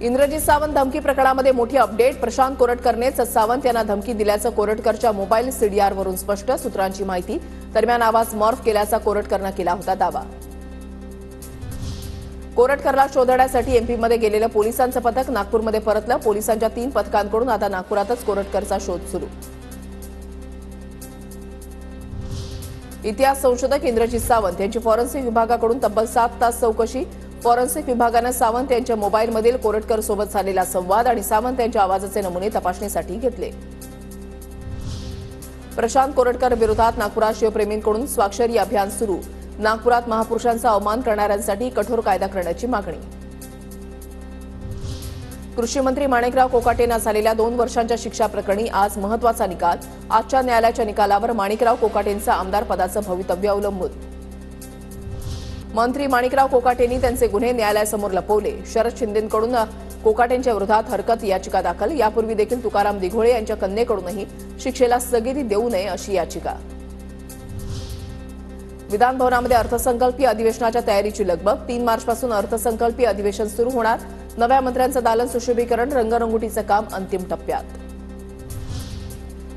इंद्रजीत सावंत धमकी प्रकरणामध्ये मोठी अपडेट. प्रशांत कोरटकरनेच सावंत यांना धमकी दिल्याचं कोरटकरच्या मोबाईल सीडीआरवरून स्पष्ट. सूत्रांची माहिती. दरम्यान आवाज मॉर्फ केल्याचा कोरटकरनं केला होता दावा. कोरटकरला शोधण्यासाठी एमपीमध्ये गेलेलं पोलिसांचं पथक नागपूरमध्ये परतलं. पोलिसांच्या 3 पथकांकडून आता नागपुरातच कोरटकरचा शोध सुरू. इतिहास संशोधक इंद्रजीत सावंत यांची फॉरेन्सिक विभागाकडून तब्बल 7 तास चौकशी. फॉरेन्सिक विभागानं सावंत यांच्या मोबाईलमधील कोरटकर सोबत झालेला संवाद आणि सावंत यांच्या आवाजाचे नमुने तपासणीसाठी घेतले. प्रशांत कोरटकर विरोधात नागपुरात शिवप्रेमींकडून स्वाक्षरी अभियान सुरू. नागपुरात महापुरुषांचा अवमान करणाऱ्यांसाठी कठोर कायदा करण्याची मागणी. कृषी मंत्री माणिकराव कोकाटेंना झालेल्या 2 वर्षांच्या शिक्षा प्रकरणी आज महत्त्वाचा निकाल. आजच्या न्यायालयाच्या निकालावर माणिकराव कोकाटेंचं आमदार पदाचं भवितव्य अवलंबून. मंत्री माणिकराव कोकाटेंनी त्यांचे गुन्हे न्यायालयासमोर लपवले. शरद शिंदेंकडून कोकाटेंच्या विरोधात हरकत याचिका दाखल. यापूर्वी देखील तुकाराम दिघोळे यांच्या कन्येकडूनही शिक्षेला स्थगिती देऊ नये अशी याचिका. विधान भवनामध्ये अर्थसंकल्पीय अधिवेशनाच्या तयारीची लगबग. 3 मार्चपासून अर्थसंकल्पीय अधिवेशन सुरू होणार. नव्या मंत्र्यांचं दालन सुशोभीकरण, रंगरंगोटीचं काम अंतिम टप्प्यात.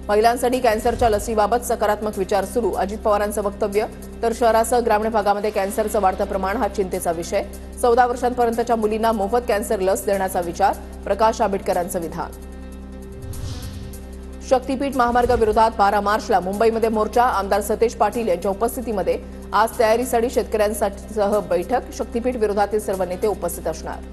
महिलांसाठी कॅन्सरच्या लसीबाबत सकारात्मक विचार सुरू. अजित पवारांचं वक्तव्य. तर शहरासह ग्रामीण भागामध्ये कॅन्सरचं वाढतं प्रमाण हा चिंतेचा विषय. 14 वर्षांपर्यंतच्या मुलींना मोफत कॅन्सर लस देण्याचा विचार. प्रकाश आंबेडकरांचं विधान. शक्तीपीठ महामार्गाविरोधात 12 मार्चला मुंबईमध्ये मोर्चा. आमदार सतेज पाटील यांच्या उपस्थितीमध्ये आज तयारीसाठी शेतकऱ्यांसह बैठक. शक्तीपीठ विरोधातील सर्व नेते उपस्थित असणार.